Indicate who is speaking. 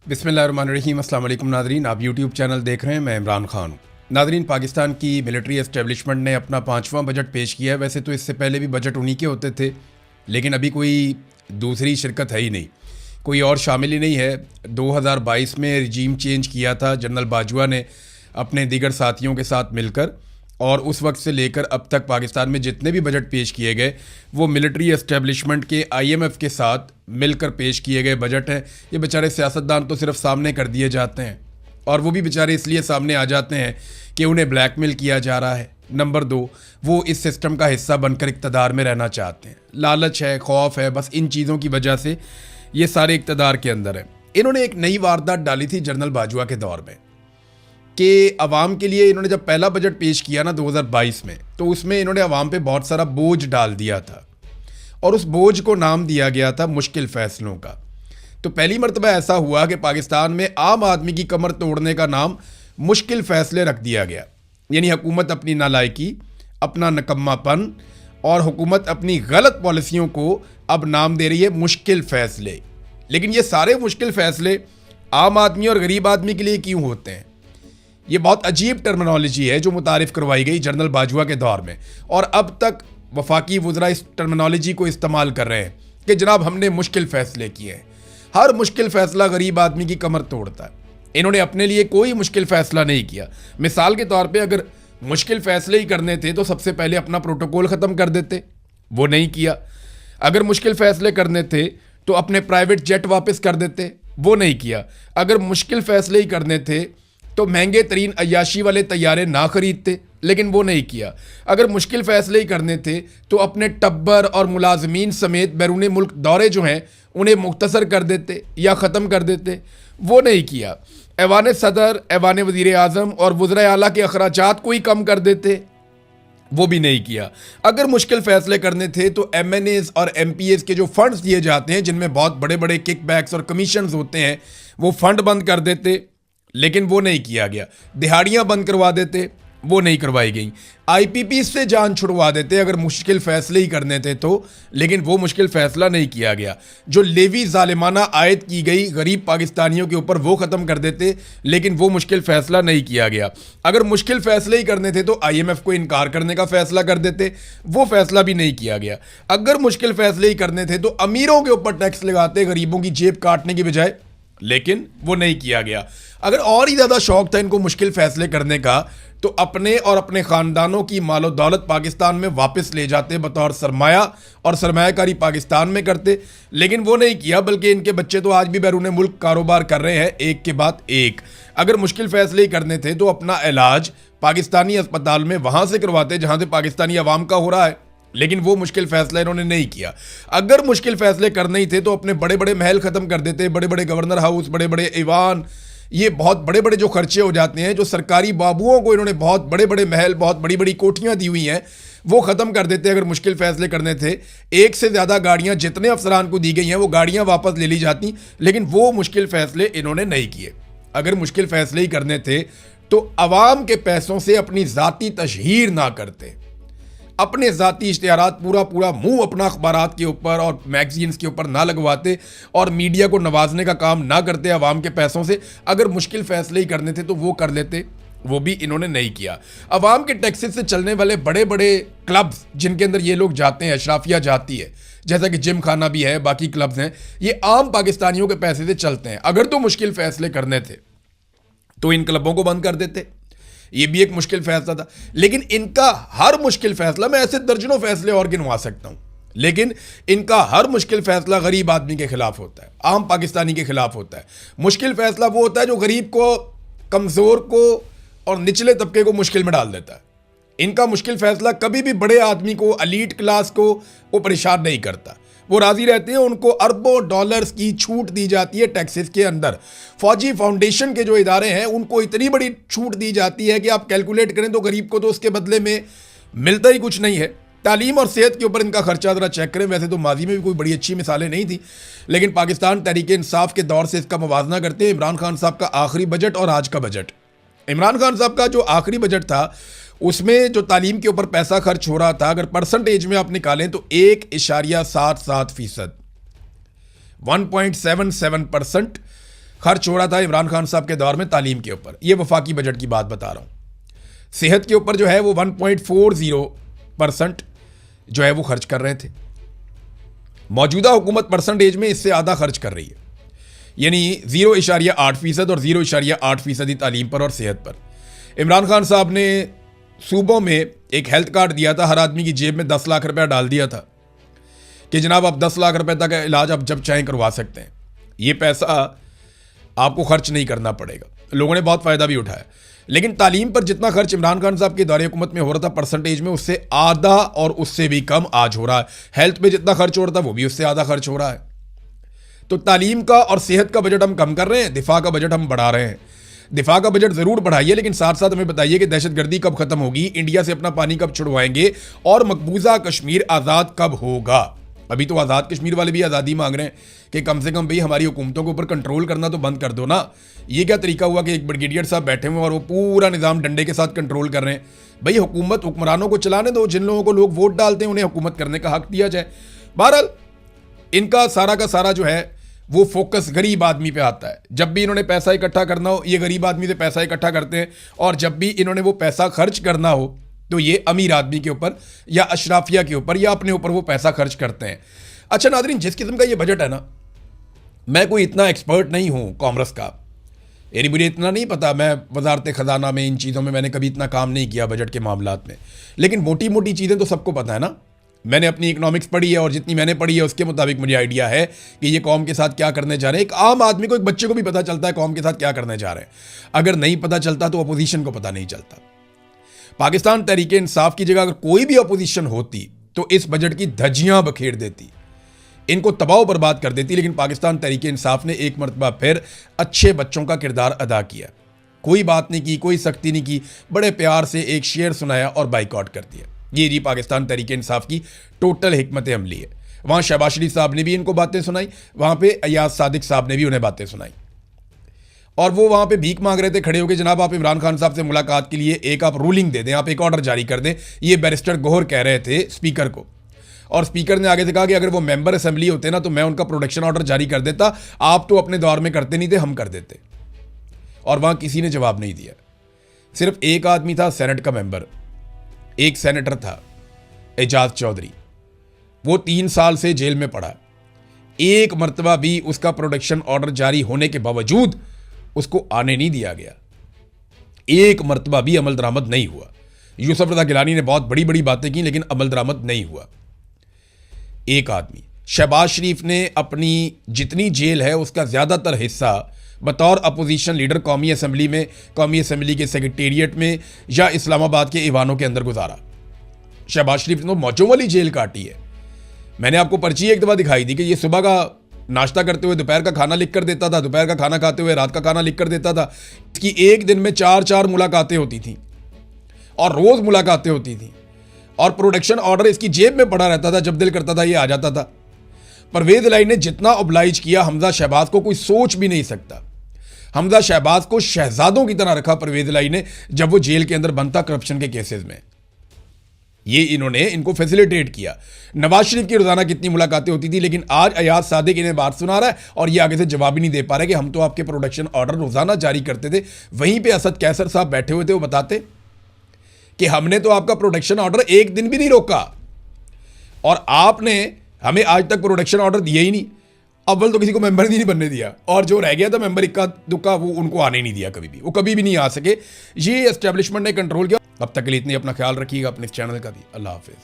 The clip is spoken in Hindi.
Speaker 1: बिस्मिल्लाहिर्रहमानिर्रहीम। अस्सलाम वालेकुम नादरीन, आप यूट्यूब चैनल देख रहे हैं। मैं इमरान खान हूँ। नादरीन, पाकिस्तान की मिलिट्री एस्टेब्लिशमेंट ने अपना 5वां बजट पेश किया है। वैसे तो इससे पहले भी बजट उन्हीं के होते थे, लेकिन अभी कोई दूसरी शिरकत है ही नहीं, कोई और शामिल ही नहीं है। 2022 में रिजीम चेंज किया था जनरल बाजवा ने अपने दीगर साथियों के साथ मिलकर, और उस वक्त से लेकर अब तक पाकिस्तान में जितने भी बजट पेश किए गए वो मिलिट्री एस्टेब्लिशमेंट के IMF के साथ मिलकर पेश किए गए बजट हैं। ये बेचारे सियासतदान तो सिर्फ सामने कर दिए जाते हैं, और वो भी बेचारे इसलिए सामने आ जाते हैं कि उन्हें ब्लैकमेल किया जा रहा है। नंबर 2, वो इस सिस्टम का हिस्सा बनकर इक़्तिदार में रहना चाहते हैं। लालच है, खौफ है, बस इन चीज़ों की वजह से ये सारे इक़्तिदार के अंदर है। इन्होंने एक नई वारदात डाली थी जनरल बाजवा के दौर में कि अवाम के लिए इन्होंने जब पहला बजट पेश किया ना 2022 में, तो उसमें इन्होंने अवाम पे बहुत सारा बोझ डाल दिया था, और उस बोझ को नाम दिया गया था मुश्किल फ़ैसलों का। तो पहली मरतबा ऐसा हुआ कि पाकिस्तान में आम आदमी की कमर तोड़ने का नाम मुश्किल फ़ैसले रख दिया गया। यानी हुकूमत अपनी नालायकी, अपना नकम्मापन और हुकूमत अपनी गलत पॉलिसियों को अब नाम दे रही है मुश्किल फ़ैसले। लेकिन ये सारे मुश्किल फ़ैसले आम आदमी और गरीब आदमी के लिए क्यों होते हैं? ये बहुत अजीब टर्मिनोलॉजी है जो मुतारिफ़ करवाई गई जनरल बाजवा के दौर में, और अब तक वफाकी वज़रा इस टर्मिनोलॉजी को इस्तेमाल कर रहे हैं कि जनाब हमने मुश्किल फ़ैसले किए हैं। हर मुश्किल फ़ैसला गरीब आदमी की कमर तोड़ता है। इन्होंने अपने लिए कोई मुश्किल फ़ैसला नहीं किया। मिसाल के तौर पे अगर मुश्किल फ़ैसले ही करने थे तो सबसे पहले अपना प्रोटोकॉल ख़त्म कर देते, वो नहीं किया। अगर मुश्किल फ़ैसले करने थे तो अपने प्राइवेट जेट वापस कर देते, वो नहीं किया। अगर मुश्किल फ़ैसले ही करने थे तो महंगे तरीन अय्याशी वाले तैयारे ना खरीदते, लेकिन वो नहीं किया। अगर मुश्किल फ़ैसले ही करने थे तो अपने टब्बर और मुलाजमीन समेत बैरून मुल्क दौरे जो हैं उन्हें मुख्तसर कर देते या ख़त्म कर देते, वो नहीं किया। ऐवान सदर, ऐवान वज़ीर आज़म और वज़रा आला के अखराजात को ही कम कर देते, वो भी नहीं किया। अगर मुश्किल फ़ैसले करने थे तो MNAs और MPAs के जो फ़ंड्स दिए जाते हैं जिनमें बहुत बड़े बड़े किकबैक्स और कमीशंस होते हैं, वो फ़ंड बंद कर देते, लेकिन वो नहीं किया गया। दिहाड़ियाँ बंद करवा देते, वो नहीं करवाई गई। IPP से जान छुड़वा देते अगर मुश्किल फ़ैसले ही करने थे तो, लेकिन वो मुश्किल फ़ैसला नहीं किया गया। जो लेवी ज़ालिमाना आयद की गई गरीब पाकिस्तानियों के ऊपर, वो ख़त्म कर देते, लेकिन वो मुश्किल फ़ैसला नहीं किया गया। अगर मुश्किल फ़ैसले ही करने थे तो IMF को इनकार करने का फ़ैसला कर देते, वो फ़ैसला भी नहीं किया गया। अगर मुश्किल फ़ैसले ही करने थे तो अमीरों के ऊपर टैक्स लगाते गरीबों की जेब काटने की बजाय, लेकिन वो नहीं किया गया। अगर और ही ज़्यादा शौक था इनको मुश्किल फ़ैसले करने का तो अपने और अपने ख़ानदानों की मालो दौलत पाकिस्तान में वापस ले जाते बतौर सरमाया, और सरमायाकारी पाकिस्तान में करते, लेकिन वो नहीं किया। बल्कि इनके बच्चे तो आज भी बैरून मुल्क कारोबार कर रहे हैं, एक के बाद एक। अगर मुश्किल फ़ैसले ही करने थे तो अपना इलाज पाकिस्तानी अस्पताल में वहाँ से करवाते जहाँ से पाकिस्तानी अवाम का हो रहा है, लेकिन वो मुश्किल फ़ैसला इन्होंने नहीं किया। अगर मुश्किल फ़ैसले करने ही थे तो अपने बड़े बड़े महल ख़त्म कर देते, बड़े बड़े गवर्नर हाउस, बड़े बड़े ईवान, ये बहुत बड़े बड़े जो खर्चे हो जाते हैं, जो सरकारी बाबुओं को इन्होंने बहुत बड़े बड़े महल, बहुत बड़ी बड़ी कोठियाँ दी हुई हैं, वो ख़त्म कर देते अगर मुश्किल फ़ैसले करने थे। एक से ज़्यादा गाड़ियाँ जितने अफसरान को दी गई हैं वो गाड़ियाँ वापस ले ली जाती, लेकिन वो मुश्किल फ़ैसले इन्होंने नहीं किए। अगर मुश्किल फ़ैसले ही करने थे तो अवाम के पैसों से अपनी ज़ाती तशहीर ना करते, अपने ज़ाती इश्तिहारात पूरा पूरा मुंह अपना अखबारात के ऊपर और मैगजीन्स के ऊपर ना लगवाते, और मीडिया को नवाजने का काम ना करते अवाम के पैसों से। अगर मुश्किल फ़ैसले ही करने थे तो वो कर लेते, वो भी इन्होंने नहीं किया। अवाम के टैक्सेस से चलने वाले बड़े बड़े क्लब्स जिनके अंदर ये लोग जाते हैं, अशराफिया जाती है, जैसा कि जिम खाना भी है, बाकी क्लब्स हैं, ये आम पाकिस्तानियों के पैसे से चलते हैं। अगर तो मुश्किल फ़ैसले करने थे तो इन क्लबों को बंद कर देते, ये भी एक मुश्किल फ़ैसला था। लेकिन इनका हर मुश्किल फ़ैसला, मैं ऐसे दर्जनों फ़ैसले और गिनवा सकता हूँ, लेकिन इनका हर मुश्किल फ़ैसला गरीब आदमी के ख़िलाफ़ होता है, आम पाकिस्तानी के ख़िलाफ़ होता है। मुश्किल फ़ैसला वो होता है जो गरीब को, कमज़ोर को और निचले तबके को मुश्किल में डाल देता है। इनका मुश्किल फ़ैसला कभी भी बड़े आदमी को, एलीट क्लास को वो परेशान नहीं करता, वो राज़ी रहते हैं। उनको अरबों डॉलर्स की छूट दी जाती है टैक्सेस के अंदर। फौजी फाउंडेशन के जो इदारे हैं उनको इतनी बड़ी छूट दी जाती है कि आप कैलकुलेट करें तो गरीब को तो उसके बदले में मिलता ही कुछ नहीं है। तालीम और सेहत के ऊपर इनका खर्चा ज़रा चेक करें। वैसे तो माजी में भी कोई बड़ी अच्छी मिसालें नहीं थी, लेकिन पाकिस्तान तहरीक इंसाफ के दौर से इसका मुवाजना करते हैं इमरान खान साहब का आखिरी बजट और आज का बजट। इमरान खान साहब का जो आखिरी बजट था उसमें जो तालीम के ऊपर पैसा खर्च हो रहा था, अगर परसेंटेज में आप निकालें तो 1.77%, 1.77% खर्च हो रहा था इमरान खान साहब के दौर में तालीम के ऊपर, ये वफाकी बजट की बात बता रहा हूँ। सेहत के ऊपर जो है वो 1.40% जो है वो खर्च कर रहे थे। मौजूदा हुकूमत परसेंटेज में इससे आधा खर्च कर रही है, यानी 0.8% और 0.8% तालीम पर और सेहत पर। इमरान खान साहब ने सूबों में एक हेल्थ कार्ड दिया था, हर आदमी की जेब में 10 लाख रुपया डाल दिया था कि जनाब आप 10 लाख रुपए तक का इलाज आप जब चाहें करवा सकते हैं, ये पैसा आपको खर्च नहीं करना पड़ेगा। लोगों ने बहुत फ़ायदा भी उठाया, लेकिन तालीम पर जितना खर्च इमरान खान साहब के दौरे हुकूमत में हो रहा था परसेंटेज में, उससे आधा और उससे भी कम आज हो रहा है। हेल्थ पे जितना खर्च हो रहा था वो भी उससे आधा खर्च हो रहा है। तो तालीम का और सेहत का बजट हम कम कर रहे हैं, दिफा का बजट हम बढ़ा रहे हैं। दिफा का बजट ज़रूर बढ़ाइए, लेकिन साथ साथ हमें बताइए कि दहशतगर्दी कब खत्म होगी, इंडिया से अपना पानी कब छुड़वाएंगे और मकबूजा कश्मीर आज़ाद कब होगा। अभी तो आज़ाद कश्मीर वाले भी आज़ादी मांग रहे हैं कि कम से कम भाई हमारी हुकूमतों के ऊपर कंट्रोल करना तो बंद कर दो ना। ये क्या तरीका हुआ कि एक ब्रिगेडियर साहब बैठे हुए और वो पूरा निज़ाम डंडे के साथ कंट्रोल कर रहे हैं। भाई हुकूमत हुक्मरानों को चलाने दो, जिन लोगों को लोग वोट डालते हैं उन्हें हुकूमत करने का हक दिया जाए। बहरहाल इनका सारा का सारा जो है वो फोकस गरीब आदमी पे आता है। जब भी इन्होंने पैसा इकट्ठा करना हो ये गरीब आदमी से पैसा इकट्ठा करते हैं, और जब भी इन्होंने वो पैसा खर्च करना हो तो ये अमीर आदमी के ऊपर या अशराफिया के ऊपर या अपने ऊपर वो पैसा खर्च करते हैं। अच्छा नाज़रीन, जिस किस्म का ये बजट है ना, मैं कोई इतना एक्सपर्ट नहीं हूँ कॉमर्स का, यानी मुझे इतना नहीं पता, मैं वजारत ख़जाना में इन चीज़ों में मैंने कभी इतना काम नहीं किया बजट के मामलात में, लेकिन मोटी मोटी चीज़ें तो सबको पता है ना। मैंने अपनी इकोनॉमिक्स पढ़ी है और जितनी मैंने पढ़ी है उसके मुताबिक मुझे आइडिया है कि ये कौम के साथ क्या करने जा रहे हैं। एक आम आदमी को, एक बच्चे को भी पता चलता है कौम के साथ क्या करने जा रहे हैं। अगर नहीं पता चलता तो अपोजिशन को पता नहीं चलता। पाकिस्तान तहरीक इंसाफ की जगह अगर कोई भी अपोजिशन होती तो इस बजट की धज्जियां बखेर देती, इनको तबाह बर्बाद कर देती। लेकिन पाकिस्तान तहरीक इंसाफ ने एक मरतबा फिर अच्छे बच्चों का किरदार अदा किया, कोई बात नहीं की, कोई सख्ती नहीं की, बड़े प्यार से एक शेर सुनाया और बाइकआउट कर दिया। ये जी पाकिस्तान तहरीक इंसाफ की टोटल हिकमत अमली है। वहाँ शहबाज शरीफ साहब ने भी इनको बातें सुनाई, वहाँ पे अयाज सादिक साहब ने भी उन्हें बातें सुनाई, और वो वहाँ पे भीख मांग रहे थे खड़े होकर, जनाब आप इमरान खान साहब से मुलाकात के लिए एक आप रूलिंग दे दें, आप एक ऑर्डर जारी कर दें। ये बैरिस्टर गोहर कह रहे थे स्पीकर को, और स्पीकर ने आगे से कहा कि अगर वो मेंबर असेंबली होते ना तो मैं उनका प्रोटेक्शन ऑर्डर जारी कर देता, आप तो अपने दौर में करते नहीं थे, हम कर देते। और वहाँ किसी ने जवाब नहीं दिया। सिर्फ एक आदमी था सेनेट का मेंबर, एक सेनेटर था एजाज चौधरी, वो 3 साल से जेल में पड़ा। एक मरतबा भी उसका प्रोटेक्शन ऑर्डर जारी होने के बावजूद उसको आने नहीं दिया गया, एक मरतबा भी अमल दरामद नहीं हुआ। यूसुफ रज़ा गिलानी ने बहुत बड़ी बड़ी बातें की लेकिन अमल दरामद नहीं हुआ। एक आदमी शहबाज शरीफ ने अपनी जितनी जेल है उसका ज़्यादातर हिस्सा बतौर अपोजिशन लीडर कौमी असम्बली में, कौमी असम्बली के सेक्रेटेरिएट में या इस्लामाबाद के ईवानों के अंदर गुजारा। शहबाज शरीफ ने तो मौजों वाली जेल काटी है। मैंने आपको पर्ची एक दफ़ा दिखाई थी कि ये सुबह का नाश्ता करते हुए दोपहर का खाना लिख कर देता था, दोपहर का खाना खाते हुए रात का खाना लिख कर देता था। इसकी एक दिन में 4-4 मुलाकातें होती थी और रोज़ मुलाकातें होती थी, और प्रोटेक्शन ऑर्डर इसकी जेब में पड़ा रहता था, जब दिल करता था ये आ जाता था। परवेज इलाही ने जितना ओब्लाइज किया हमजा शहबाज को कोई सोच भी नहीं सकता। हमजा शहबाज को शहजादों की तरह रखा परवेज इलाही ने जब वो जेल के अंदर बनता करप्शन के केसेस में। ये इन्होंने इनको फैसिलिटेट किया। नवाज शरीफ की रोजाना कितनी मुलाकातें होती थी, लेकिन आज अयाज सादिक इन्हें बात सुना रहा है और ये आगे से जवाब ही नहीं दे पा रहे कि हम तो आपके प्रोटेक्शन ऑर्डर रोजाना जारी करते थे। वहीं पे असद कैसर साहब बैठे हुए थे, वो बताते कि हमने तो आपका प्रोटेक्शन ऑर्डर एक दिन भी नहीं रोका और आपने हमें आज तक प्रोटेक्शन ऑर्डर दिया ही नहीं। अव्वल तो किसी को मेंबर ही नहीं बनने दिया, और जो रह गया था मेंबर इक्का दुक्का वो उनको आने नहीं दिया, कभी भी वो कभी भी नहीं आ सके। ये एस्टेब्लिशमेंट ने कंट्रोल किया। अब तक के लिए इतनी, अपना ख्याल रखिएगा, अपने इस चैनल का भी। अल्लाह हाफिज़।